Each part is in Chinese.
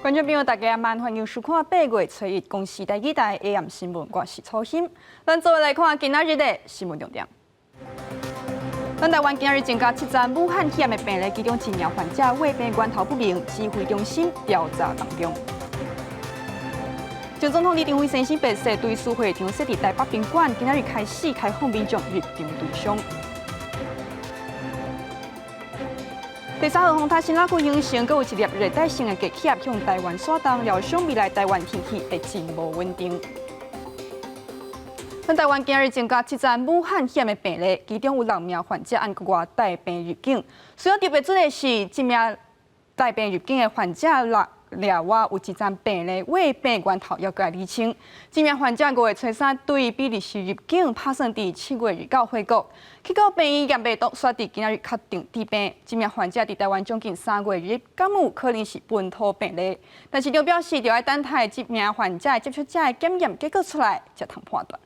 观众朋友，大家晚欢迎收看8月初1公视第2台 AM 新闻，我是初心。咱做来看今仔日的新闻重点。咱台湾今日增加7宗武汉肺炎的病例，其中1名患者胃病源头不明，指挥中心调查当中。前总统李登辉先生病逝，对苏会场设伫台北宾馆，今仔日开始开放民众入场对象。第3号风台新拉区形成，阁有一粒热带性的低气压向台湾扫动，料想未来台湾天气会真无稳定。咱台湾今日增加7宗武汉肺炎的病例，其中有6名患者按外带病入境。需要特别注意的是，这名带病入境的患者另外有1宗病例胃病源头要该厘清。这名患者5月初3对比利时入境，打算伫7月29回国，结果病院验病毒刷伫今仔日确定致病。这名患者伫台湾将近3个月，感有可能是本土病例，但是就表示要等待这名患者接触者的检验结果出来，才通判断。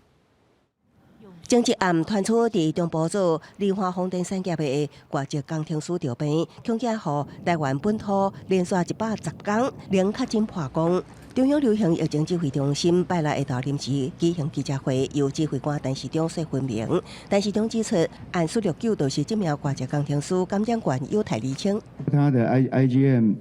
前一暗传出，伫中部组梨花风电产业的外籍工程师调病，恐惊予台湾本土连续110天零确诊破功。中央流行疫情指挥中心拜6下昼临时举行记者会，由指挥官陈时中说分明。陈时中指出，案469就是这名外籍工程师感染源有待厘清。他的 IgM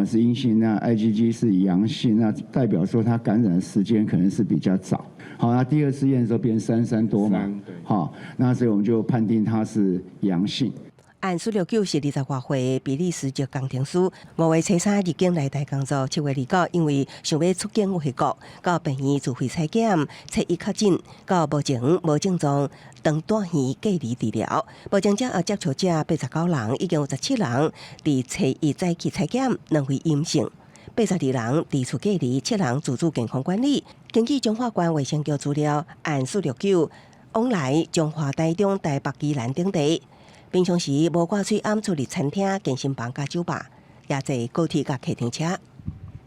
是阴性，那 IgG 是阳性，那代表说他感染的时间可能是比较早。好，那第2次验的时候变33多嘛，好，那所以我们就判定他是阳性。案469是20多岁比利时籍工程师，5月初3入境来台工作，7月29因为想要出境回国，到病院自费采检，初1确诊，到目前无症状，当大院隔离治疗。目前者接触者89人，已经有17人伫初1早起采检，2回阴性。82人伫厝隔离，7人自主健康管理。根据中华关卫生局资料，案469往来中华台中、台北、宜兰等地。平常时无挂嘴暗处理餐厅、健身房加酒吧，也坐高铁加客停车。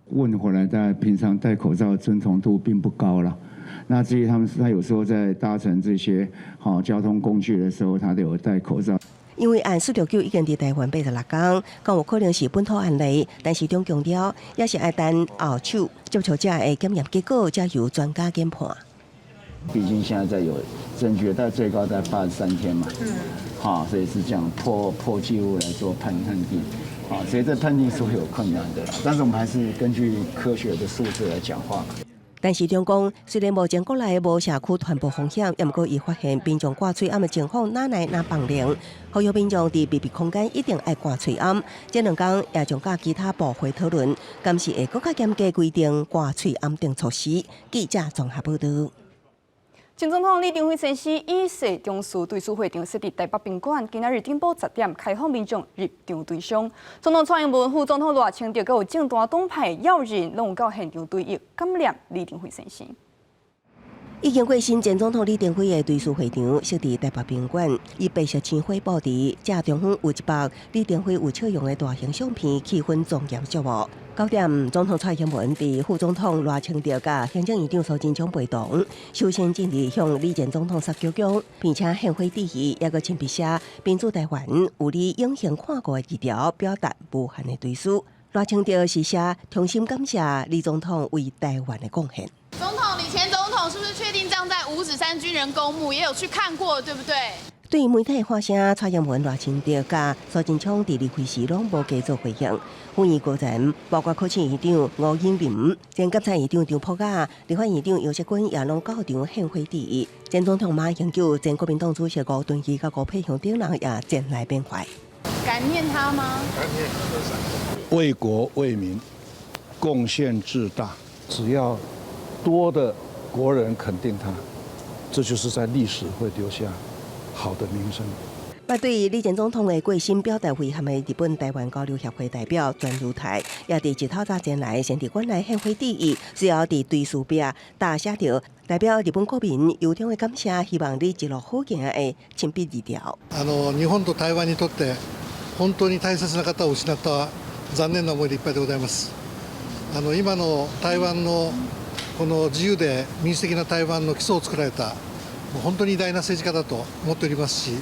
问回来，在平常戴口罩的遵从度并不高了。那至于他有时候在搭乘这些交通工具的时候，他都有戴口罩。因为案469已经伫台湾86天，更有可能是本土案例，但是中强调也是要等后手接触者的检验结果，才由专家研判。毕竟现在有证据，但最高在83天嘛，所以是这样破纪录来做判定，所以这判定是会有困难的啦。但是我们还是根据科学的数字来讲话。但是中讲，虽然目前国内无社区传播风险，也毋过伊发现民众挂嘴暗的情况哪来哪放灵，呼吁民众伫密闭空间一定爱挂嘴暗。这2天也将甲其他部会讨论，今是会更加严格规定挂嘴暗等措施。记者综合报道。前总统李登辉先生以世中枢对苏会场设伫台北宾馆，今仔日顶晡10点开放民众入场对象。总统蔡英文、副总统赖清德，阁有政党党派要人，拢有到现场对伊感念李登辉先生。已经过身前总统李登辉的对苏会场设伫台北宾馆，以白色青花布置，正中央有一幅李登辉有笑容的大型相片，气氛庄严肃穆。9点，总统蔡英文伫副总统赖清德甲行政院长苏贞昌陪同，首先进入向李前总统撒鞠躬，并且献花致意，也个亲笔写“民主台湾有你永恒看过”的字条，表达无限的追思。赖清德是写衷心感谢李总统为台湾的贡献。总统，你前总统是不是确定葬在五指山军人公墓？也有去看过，对不对？对于媒体发声，蔡英文、赖清德甲苏贞昌伫离开时拢无加做回应。欢迎国人，包括科技院长吴英林、前监察院长张普雅、立法院长游锡堃也拢到场献花致意。前总统马英九、前国民党主席吴敦义甲吴佩雄等人也前来缅怀。感念他吗？感念。为国为民，贡献至大。只要多的国人肯定他，这就是在历史会留下好的名声。对于李前总统的过身表达遗憾的日本台湾交流协会代表专如台，也伫一透早前来先伫馆内献花致意，随后伫对书壁大写着代表日本国民由衷的感谢，希望你一路好行的亲笔字条。日本と台湾にとって本当に大切な方を失った残念な思いでいっぱいでございます。今の台湾のこの自由で民主的な台湾の基礎を作られた本当に偉大な政治家だと思っておりますし。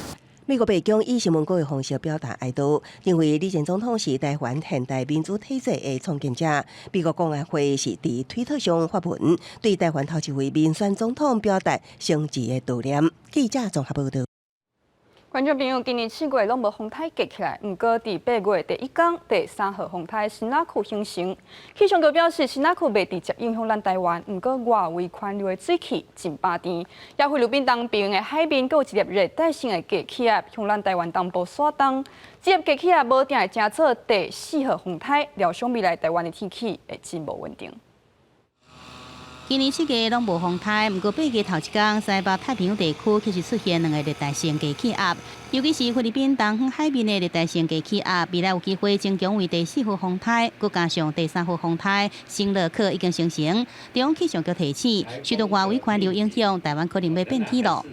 美国白宫以新闻稿的方式表达哀悼，认为李前总统是台湾现代民主体制的创建者。美国国安会是伫推特上发文，对台湾头一位民选总统表达诚挚的悼念。记者综合报道。观众朋友，今年7月拢无风台架起来，不过伫8月第1天第3号风台新纳库形成。气象局表示，新纳库未直接影响咱台湾，不过外围环流的水汽真巴甜，也菲律宾东边的海面，还有一粒热带性的低气压向咱台湾东部刷东。这粒低气压无定会加做第4号风台，料想未来台湾的天气会真无稳定。今年7月拢无风台，不过8月头一天，西北太平洋地区开始出现2个热带性低气压，尤其是菲律宾东方海面的热带性低气压，未来有机会增强为第4号风台，佮加上第3号风台新乐克已经形成。中央气象局提醒，受到外围环流影响，台湾可能要变天咯。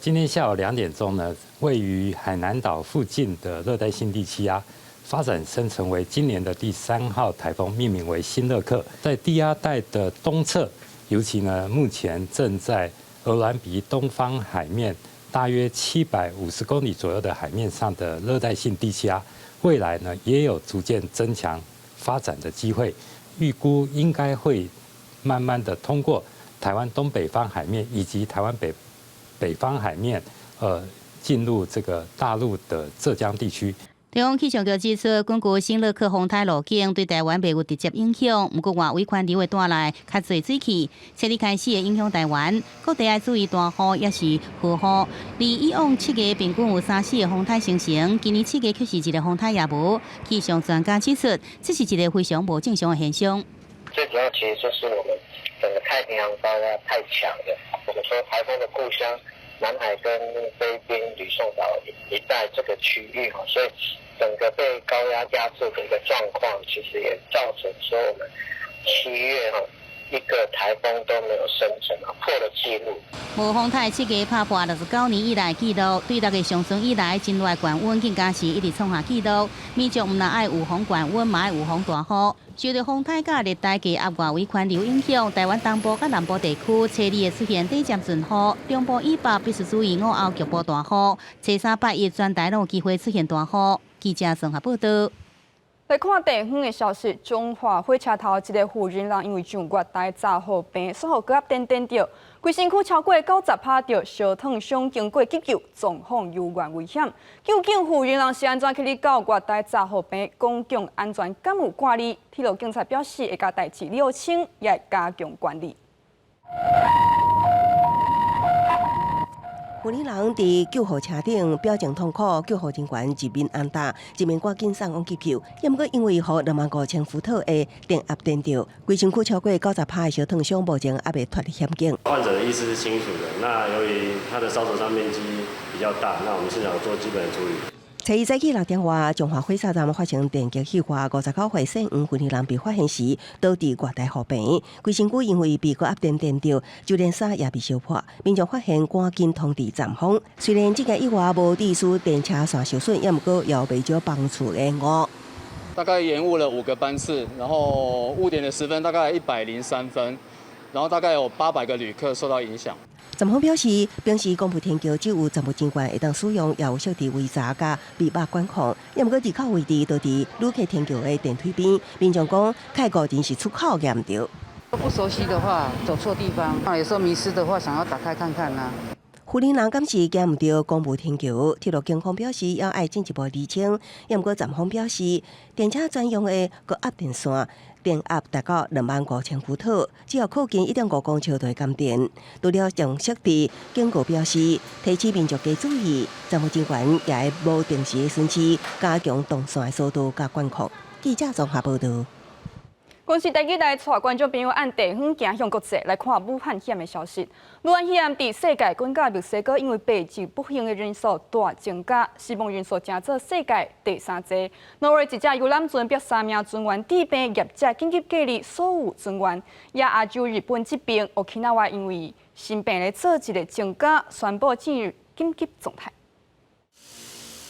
今天下午2点钟呢，位于海南岛附近的热带性低气压发展生成为今年的第3号台风，命名为新乐克，在低压带的东侧。尤其呢，目前正在鹅銮鼻东方海面大约750公里左右的海面上的热带性低气压，未来呢也有逐渐增强发展的机会，预估应该会慢慢的通过台湾东北方海面以及台湾北方海面，进入这个大陆的浙江地区。中央气象局指出，根据新乐克风台路径对台湾袂有直接影响，不过外围环流会带来较侪水汽，7日开始会影响台湾，各地要注意大雨也是雨。离以往7月平均有3、4个风台形成，今年7月却是一个风台也无。气象专家指出，这是一个非常不正常的现象。最主要其实就是我们整个太平洋高压太强了，我们说台风的故乡。南海跟菲律宾吕宋岛一带这个区域哈，所以整个被高压压制的一个状况，其实也造成说我们7月哈一个台风都没有生成啊，破了纪录。无风台7月打破69年以来纪录，对6月上旬以来境内降温更加是一直创下纪录。民众唔但爱有风降温，嘛爱有风大雨。受到风台甲热带低压外围环流影响，台湾东部甲南部地区7日会出现短暂阵雨，中部以北必须注意午后局部大雨。7、3、8月全台拢有机会出现大雨。记者综合报道。来看地方的消息，中华火车头一个妇人因为上月台查号病，随后高压电着，规身躯超过90%着烧烫伤，经过急救，状况有缘危险。究竟妇人是安怎去哩到月台查号病？公共安全敢有挂虑？铁路警察表示会将代志厘清，也会加强管理。妇人伫救护车顶表情痛苦，救护人员一面按打，一面赶紧送往急救。也毋过因为予25000伏特的电压电着，规身躯超过90%的烧烫伤，目前还未脱离险境。患者的意识是清楚的，那由于他的烧灼伤面积比较大，那我们现场做基本的处理。初一早起6点外，中华火车站发生电击气化，59岁姓黄妇人被发现时倒伫月台后边，规身躯因为被高压电电着，就连衫也被烧破。民众发现赶紧通知站方。虽然这个意外无致使电车线受损，也毋过也未少帮助的误。大概延误了5个班次，然后误点的时分大概103分，然后大概有800个旅客受到影响。站方表示，平时公布天桥只有站务人员会当使用，也有设置围闸甲密码管控。也毋过入口位置都伫旅客天桥的电梯边，民众讲开过真是出口严着。不熟悉的话，走错地方，有时候迷失的话，想要打开看看呐。妇人敢是行毋到公务天桥，铁路警方表示要爱进一步厘清。也毋过站方表示，电车专用的高压电线电压达到25000伏特，只要靠近1.5公尺就会感电。除了将设置警告标示，提醒民众加注意，站务人员也会无定时的巡视，加强动线的速度甲管控。记者综合报道。公司台记台带观众朋友按地方行向国际来看武汉肺炎的消息。武汉肺炎伫世界更加墨西哥因为病疾不幸的人数大增加，死亡人数成做世界第3多。挪威一架游览船约3名船员治病业者紧急隔离所有船员。亚洲日本这边，Okinawa因为新病的做一个增加，宣布进入紧急状态。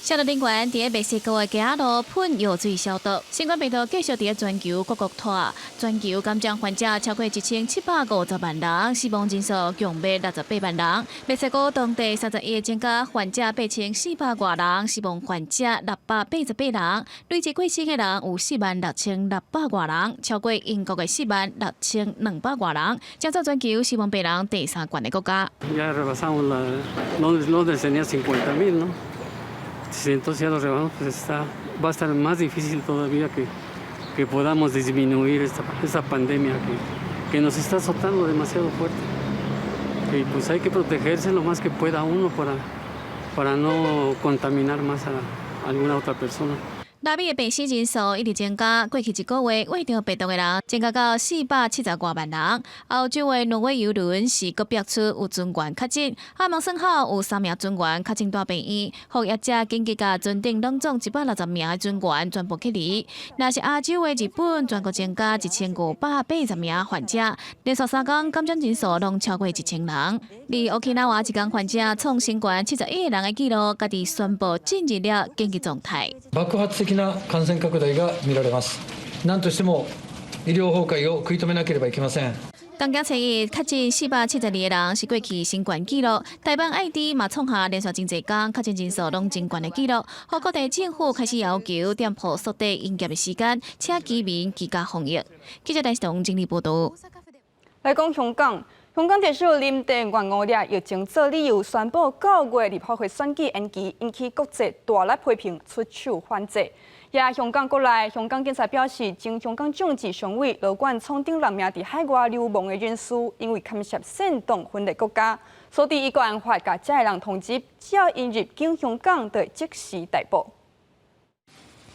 消毒人员伫墨西哥的街路喷药水消毒。新冠病毒继续伫全球各国拖，全球感染患者超过1750万人，死亡人数强达68万人。墨西哥当地31个增加患者8400多人，死亡患者688人，累计过世的人有46600多人，超过英国的46200多人，将做全球死亡病人第3高的国家。Ya rebasamos Londres tenía 50.000, ¿no? Si entonces ya lo rebasamos, pues va a estar más difícil todavía que podamos disminuir esta pandemia que nos está azotando demasiado fuerte. Y pues hay que protegerse lo más que pueda uno para no contaminar más a alguna otra persona. 南美的病死人数一直增加，过去一个月患上病毒的人增加到470多万人。欧洲的挪威邮轮是搁爆出有船员确诊，海蒙森号有3名船员确诊大病院，服役者紧急甲船顶拢总160名的船员全部隔离。若是亚洲的日本，全国增加1580名患者，连续3天感染人数拢超过1000人。而沖縄一天患者创新冠71个人的记录，家己宣布进入了紧急状态。爆発的な感染拡大が見られます。何としても医療崩壊を食い止めなければいけません。东京初日确诊472个人是过去新冠纪录，台湾爱知嘛创下连续真济天确诊人数拢真悬的纪录，各各地政府开始要求店铺缩短营业的时间，请居民居家防疫。记者台视同整理报道。来讲香港。香港特首林郑月娥以疫情做理由，宣布9月立法会选举延期，引起国际大力批评，出手反制。也香港国内，香港警察表示，前香港政治常委罗冠聪等6名伫海外流亡的人士，因为干涉煽动分裂国家，所以依国安法，甲这些人通缉，只要因入境香港，就会即时逮捕。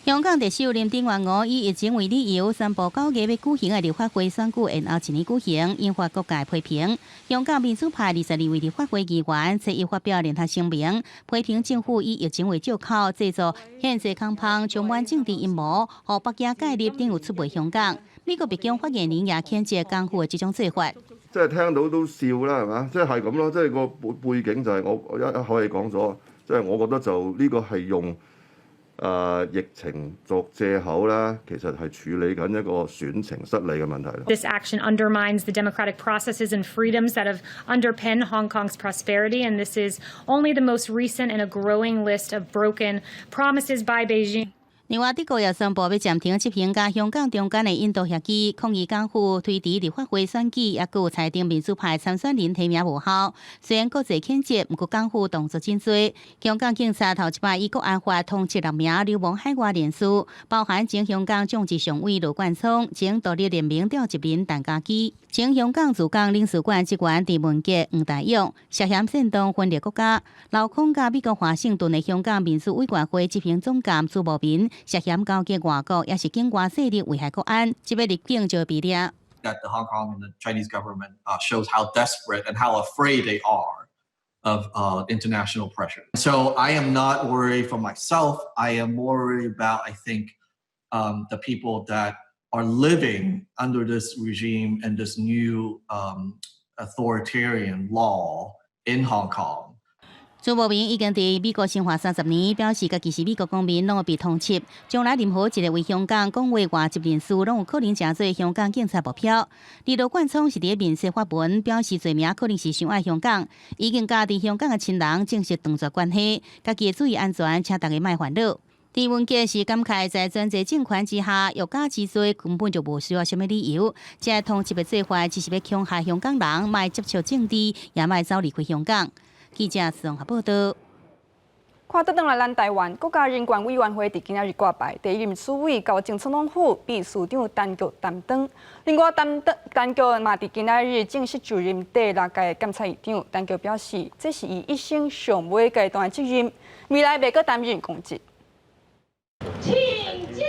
香港特首林郑月娥以疫情为理由，宣布9月要举行的立法会选举延后1年举行，引发各界批评。香港民主派22位立法会议员初一发表联合声明，批评政府以疫情为借口，制作限制康胖、充满政治阴谋，和北京介入等有出卖香港。美國白宮發言人也譴責港府嘅這種做法。即係聽到都笑啦，係嘛？即係咁咯，即係個背景就係我一口氣講咗，即係我覺得就呢個係用。疫情作藉口啦，其實係處理緊一個選情失利嘅問題。This action undermines the democratic processes and freedoms that have underpinned Hong Kong's prosperity, and this is only the most recent in a growing list of broken promises by Beijing. 另外，德國也宣布要暫停執行甲香港中間的印度協議，抗議港府推遲立法會選舉，也有裁定民主派參選人提名無效。雖然國際譴責，不過港府動作真多。香港警察頭一擺以國安法通緝6名流亡海外人士，包含前香港政治常委羅冠聰、前獨立聯盟召集人陳家基、前香港駐港領事館職員鄭文傑、黃大勇，涉嫌煽動分裂國家。留空甲美國華盛頓的香港民主委員會執行總監朱慕民。涉嫌勾結外國，也是境外勢力危害國安，即要入境就比例。That the Hong Kong and the Chinese government shows how desperate and how afraid they are of international pressure. So I am not worried for myself. I am worried about, I think, the people that are living under this regime and this new authoritarian law in Hong Kong. 朱慕民已經在美國生活30年，表示家己是美國公民，攏會被通緝。將來任何一個為香港講話外籍人士，攏有可能成做香港警察目標。而羅冠聰是伫面試發文，表示罪名可能是傷害香港，已經甲佇香港嘅親人正式斷絕關係，家己注意安全，請大家莫煩惱。鄭文傑是感慨在專制政權之下，欲加之罪根本就無需要什麼理由，這通緝嘅做法只是要強害香港人，莫接觸政治，也莫走離開香港。記者綜合報道。看得轉來，咱台灣國家人權委員會伫今仔日掛牌，第一任主委交前總統府秘書長陳菊擔當。另外，陳菊嘛伫今仔日正式就任第6屆檢察院長。陳菊表示，這是伊一生上尾階段的責任，未來袂閣擔任公職。請揭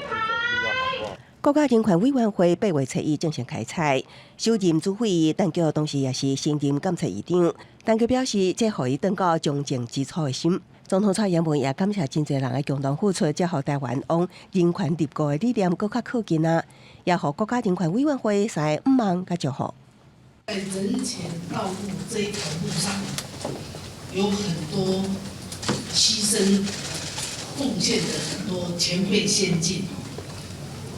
牌。國家人權委員會8月初1正式開採，首任主委陳菊同時也是新任檢察院長。陳菊表示，這予伊登到忠正基礎的心。總統蔡英文也感謝真濟人的共同付出，才予台灣往人權立國的理念更加靠近啊！也予國家人權委員會送5萬甲祝福。在人權道路這一條路上，有很多犧牲贡献的很多前辈先进，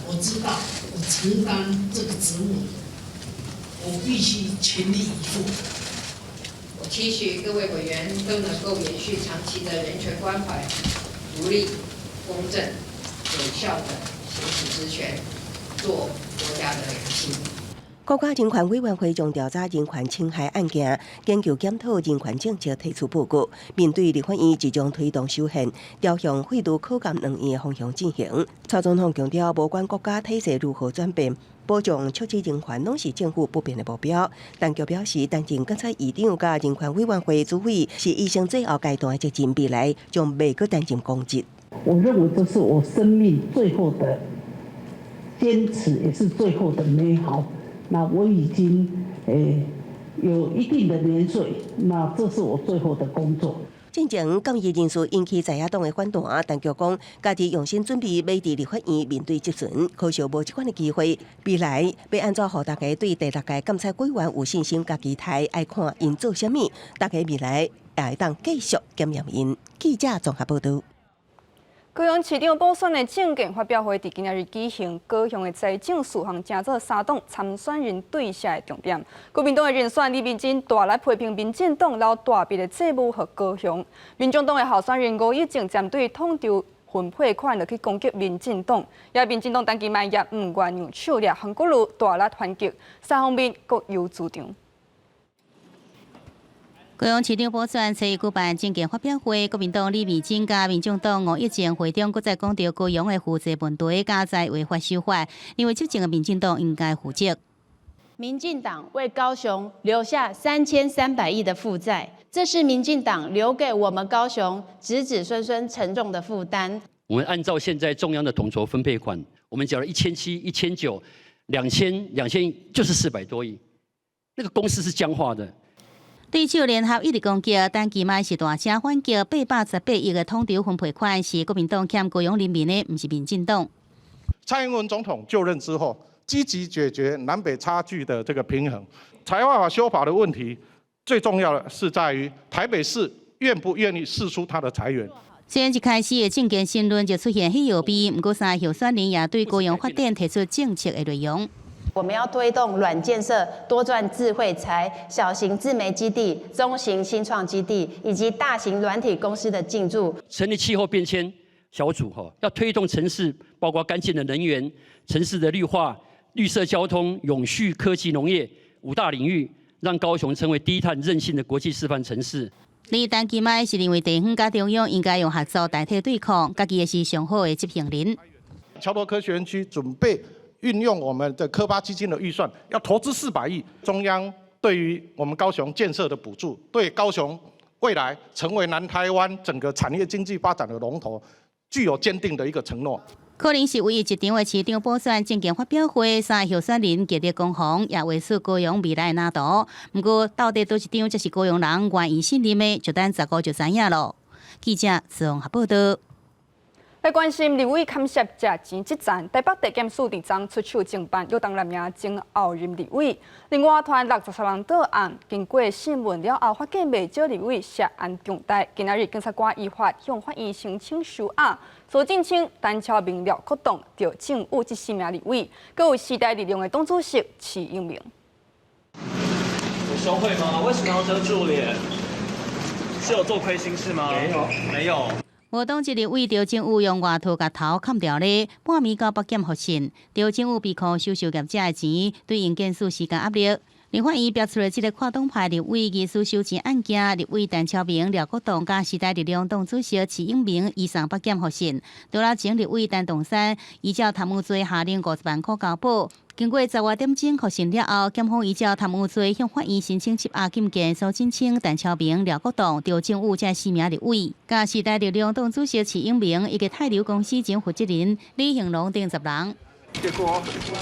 我知道我承担这个职务，我必须全力以赴。我期许各位委员都能够延续长期的人权关怀，独立、公正、有效的行使职权，做国家的良心。国家人权委员会将调查人权侵害案件，研究检讨人权政策提出报告。面对立法院即将推动修宪，调向废除考监2院的方向进行。蔡总统强调，无管国家体制如何转变，保障促进人权拢是政府不变的目标。当局表示，担任监察院长甲人权委员会主委是医生最后阶段的接近未来，将袂阁担任公职。我认为这是我生命最后的坚持，也是最后的美好。那我已经有一定的年岁，那这是我最后的工作。进前抗议人士引起在野党的反弹，当局讲家己用心准备要伫立法院面对质询，可惜无这款的机会。未来要安怎让大家对第6届监察委员有信心甲期待，爱看因做啥物，大家未来也会当继续检验因。记者综合报道。高雄市长补选的政见发表会伫今日举行，高雄的财政事项成做3党参选人对下的重点。国民党的人选李明珍大力批评民进党留大笔的债务予高雄，民众党的候选人吴益政针对统筹分配款去攻击民进党，也民进党当期卖也唔愿用手掠韩国瑜大力反击，三方面各有主张。高雄市长补选初一举办政见发表会，国民党李美珍甲民众党吴益政会中，搁再讲到高雄的负债问题，加在违法守法，认为执政的民进党应该负责。民进党为高雄留下3300亿的负债，这是民进党留给我们高雄子子孙孙沉重的负担。我们按照现在中央的统筹分配款，我们缴了1700、1900、2000就是400多亿，那个公式是僵化的。对手联合一直攻击，但期卖是大声反击818亿的统筹分配款是国民党欠高雄人民的，不是民进党。蔡英文总统就任之后，积极解决南北差距的这个平衡。财划法修法的问题，最重要的是在于台北市愿不愿意释出他的财源。虽然一开始的政见新论就出现稀有味，不过3个候选人也对高雄发展提出政策的内容。我们要推动软建设、多赚智慧财、小型自媒基地、中型新创基地以及大型软体公司的进驻。成立气候变迁小组要推动城市包括干净的能源、城市的绿化、绿色交通、永续科技农业5大领域，让高雄成为低碳韧性的国际示范城市。你单期卖是认为地方甲中央应该用合作代替对抗，家己也是上好的执行人。桥头科学园区准备运用我们的科发基金的预算，要投资400亿。中央对于我们高雄建设的补助，对高雄未来成为南台湾整个产业经济发展的龙头，具有坚定的一个承诺。可能是唯一一场的市长补选政见发表会，3个候选人极力攻防，也为出高雄未来的蓝图。不过，到底多一场才是高雄人愿意信任的，就等15就知影咯。记者综合报道。来关心立委砍涉食钱这战，台北地检署伫昨出手侦办有当男名前后任立委，另外团63人到案，经过审问了后，发现未少立委涉案重大。今仔日检察官依法向法院申请收押，苏振清、陈超明、廖国栋、赵正武这4名立委，各有时代力量的党主席齐英明。有收贿吗？为什么要遮住脸？是有做亏心事吗？没有。无党籍立委赵正武用外套甲头砍掉咧，半暝到北检复审。赵正武被控收受业者的钱，对营建署施加压力。立法院标出了这个跨党派立委疑似收钱案件，立委陈超明、廖国栋甲时代力量党主席齐英明移送北检复审。除了前立委陈栋山依照贪污罪下令50万块交保。经过10外点钟复审了后，检方依照贪污罪向法院申请羁押禁见苏振清、陈超明、廖国栋、赵正武这4名立委，甲时代力量党主席齐英明以及泰流公司前负责人李兴龙等10人。结果，出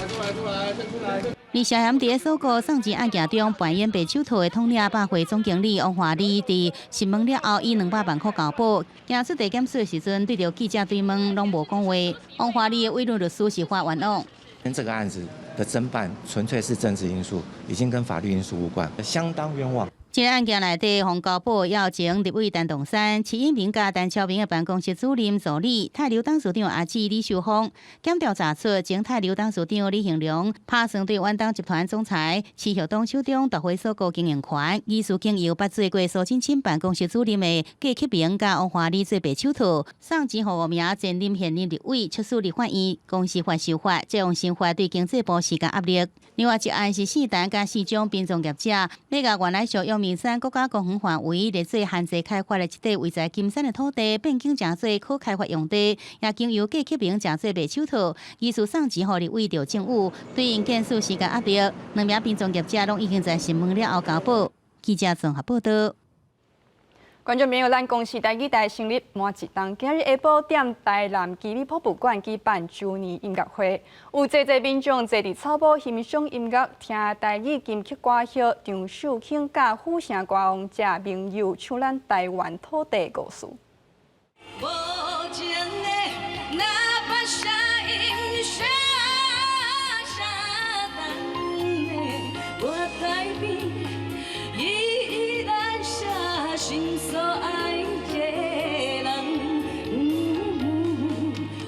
来！而涉嫌伫所告送钱案件中扮演白手套的统领百货总经理王华丽，伫审问了后以200万块交保。行出地检署的时阵，对着记者追问，拢无讲话。王华丽的委任律师是法冤枉。这个案子的侦办纯粹是政治因素，已经跟法律因素无关，相当冤枉。这个案件内底，洪高宝要请立委陈栋山、市英明甲陈超明的办公室主任助理泰流董事长阿姊李秀芳，检调查出前泰流董事长李兴良拍算对远东集团总裁、市hiệu董手中夺回所购经营权，疑似经由捌做过苏清清办公室主任的郭启明甲王华丽做白手套，送钱予5名前任现任立委，出诉立法院公司法修法，这样修法对经济部施加压力。另外一案是4单甲4种殡葬业者，要甲原来属阳明山国家公园范围列做限制开发的一块位在金山的土地，变更成做可开发用地，也经由郭启明成做白手套，疑似送钱予立委着政务，对因件事施加压力。2名殡葬业者拢已经在新闻了后交保。记者综合报道。观众朋友，咱公司台语台成立满一档，今日下晡踮台南基里博物馆举办周年音乐会，有侪民众坐伫草埔欣赏音乐，听台语金曲歌曲张秀卿甲虎城歌王谢明佑唱咱台湾土地故事。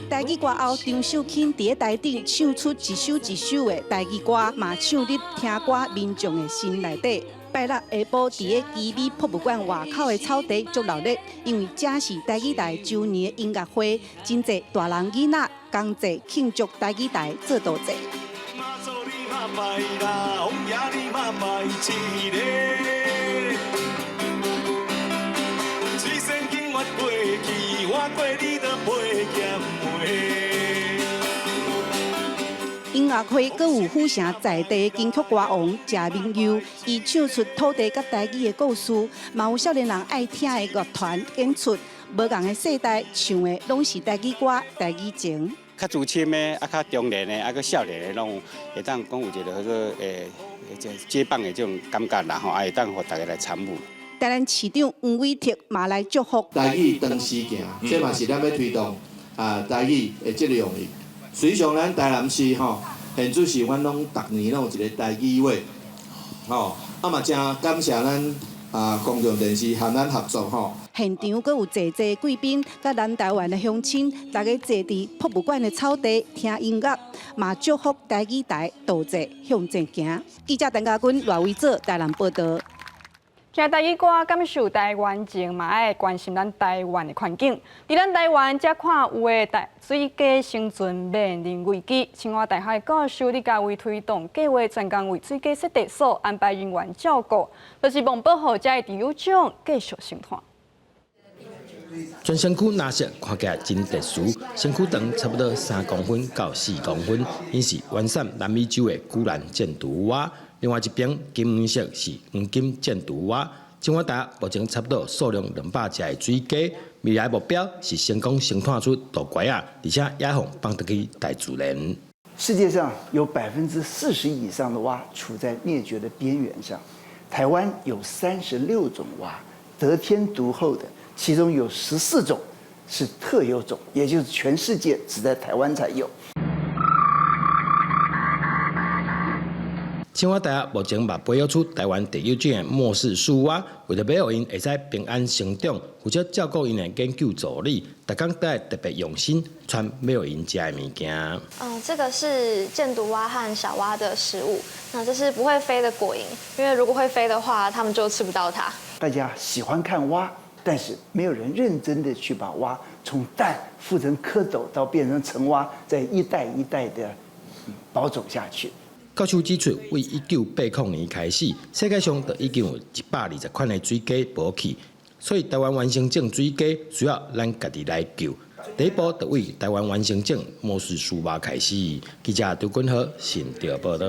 台语歌后，张秀卿伫台顶唱出一首一首的台语歌，嘛唱入听歌民众的心内底。拜六下晡，伫个基美博物馆外口的草地足热闹，因为这是台语台周年音乐会，真侪大人囡仔同齐庆祝台语台做大节。音乐会阁有虎城在地金曲歌王谢明佑，伊唱出土地甲台语的故事，嘛有少年人爱听的乐团演出，无共的世代唱的拢是台语歌、台语情。较资深的、较中年的、个少年的，拢会当讲有一个接棒的这种感觉啦，会当互大家来参与。台南市长黄伟哲嘛来祝福。台语长时行，这嘛是咱要推动台语的这个用语。随上咱台南市现主是阮拢逐年拢有一个台语会，嘛真感谢咱公共电视和咱合作现场阁有侪贵宾，甲南台湾的乡亲，大家坐伫博物馆的草地听音乐，嘛祝福台语台道节向前行。记者陈家军、赖维做台南报道。听台语歌，感受台湾情，嘛爱关心咱台湾的环境。伫咱台湾，才看有的水鸡生存面临危机。清华大学教授李家伟推动计划，专工为水鸡设地所安排人员照顾，就是望保护这个有种继续生态。全身躯蓝色，看起来真特殊，身躯长差不多3公分到4公分，因是原产南美洲的古兰箭毒蛙。另外一边金黄色是黄金箭毒蛙。清华大学目前差不多数量200只的水鸡，未来目标是成功生产出大龟啊，而且也放放得去大自然。世界上有40%以上的蛙处在灭绝的边缘上，台湾有36种蛙，得天独厚的，其中有14种是特有种，也就是全世界只在台湾才有。清华大学目前嘛培养出台湾第一种的末世树蛙，为了要因会使平安成长，负责照顾因的研究助理，逐工都会特别用心传要因食的物件。这个是箭毒蛙和小蛙的食物，那这是不会飞的果蝇，因为如果会飞的话，它们就吃不到它。大家喜欢看蛙，但是没有人认真的去把蛙从蛋孵成蝌蚪到变成成蛙，再一代一代的保种下去。教授指出，为1980年开始，世界上就已经有120款的水鸡保起，所以台湾原生种水鸡需要咱家己来救。第一步就为台湾原生种末世树蛙开始。记者杜君豪新潮报道。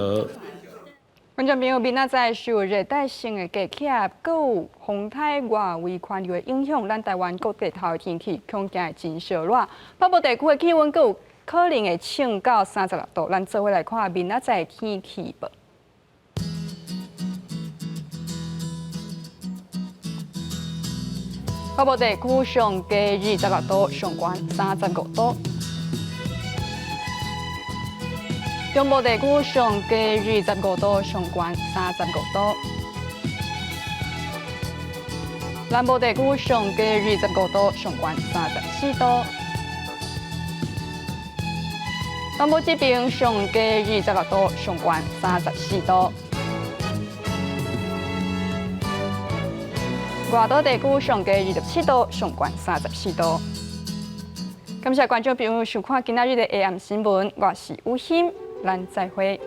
观众朋友，明仔载受热带性的低气压，阁有风台外围环流的影响，咱台湾各地头的天气恐惊会真烧热。北部地区的气温阁有可能会升到36度，咱做伙来看明仔载天气报。北部地区上低26度，上悬35度；中部地区上低25度，上悬35度；南部地区上加25度，上悬34度。南部这边上加26度，上悬34度。外岛地区上加27度，上悬34度。感谢观众朋友收看今仔日的 AM 新闻，我是吴昕，咱再会。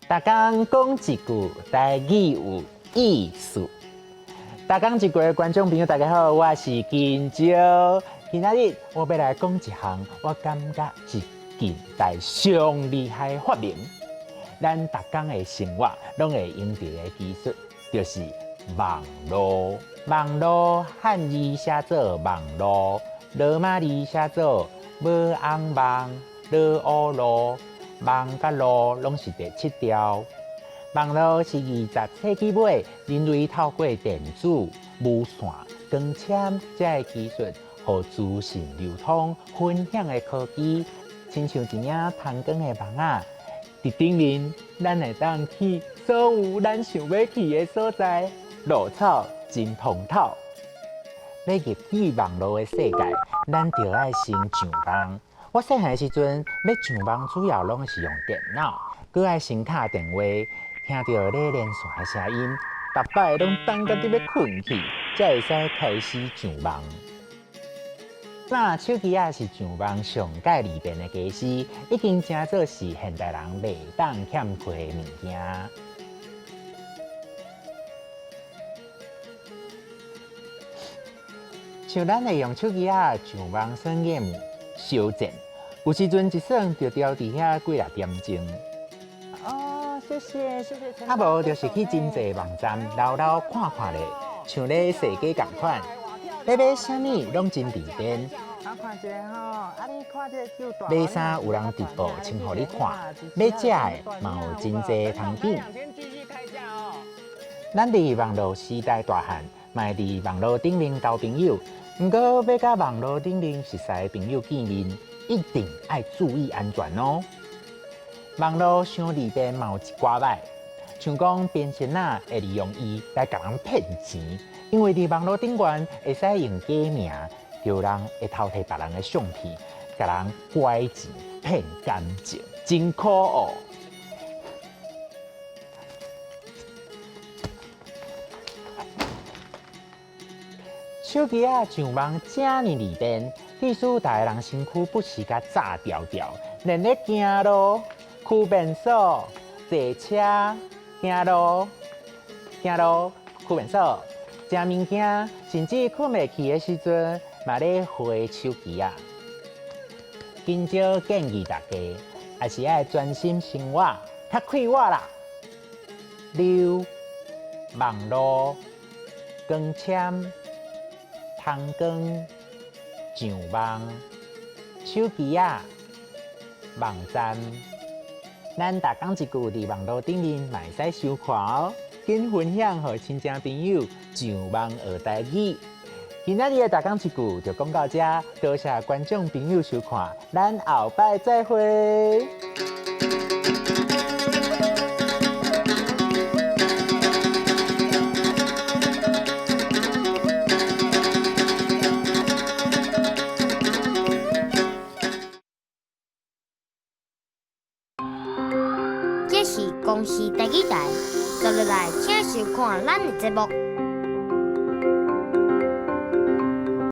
大家讲一句台语有意思。大家一句的观众朋友，大家好，我是金蕉。今仔日我要来讲一项我感觉是近代上厉害的发明，咱大家的生活拢会用到的技术，就是网络。网络汉字写做网络，罗马字写做无红网，罗乌路。网甲路拢是第7条。网络是20世纪尾人类透过电子、无线、光纤这个技术，互资讯流通、分享的科技，亲像一领通光的网仔，伫顶面咱会当去所有咱想要去的所在，路草真通透。要入去网络的世界，咱就要先上网。我细汉的时阵，要上网主要拢是用电脑，佮爱先敲电话，听到咧连线的声音，逐摆拢等到你要困去，才会使开始上网。那手机啊是上网上界利便的家私，已经真做是现代人袂当欠缺的物件。像咱会用手机啊上网耍 game。小贱，有时阵一算就掉伫遐几啊点钟。哦，谢谢。啊无就是去真济网站溜溜看看咧，像咧世界共款。要买啥物拢真利便。我看一下吼，啊你看这旧大。买衫有人直播穿互你看，买食的嘛有真济通拣。咱伫网络时代大汉，嘛会伫网络顶面交朋友。不过，要甲网络顶面熟悉的朋友见面，一定要注意安全哦。网络伤利便嘛有一寡歹，像讲变身仔会利用伊来甲人骗钱，因为伫网络顶悬会使用假名，有人会偷摕别人的相片，甲人拐钱骗感情，真可恶。手机啊上网这么利便，即使大个人身躯不时甲炸掉掉，连咧行路、驱便所、坐车、行路、驱便所、食物件，甚至困袂去的时阵，嘛咧回手机啊。今朝建议大家，还是爱专心生活，较快活啦。溜网络、光纤。通光、上网、手机啊、网站，咱大讲一句伫网络顶面，嘛会使收看哦。紧分享互亲戚朋友，上网学台语。今仔日的大讲一句就讲到这，多谢观众朋友收看，咱后摆再会。公司台语台，坐落来请收看咱的节目。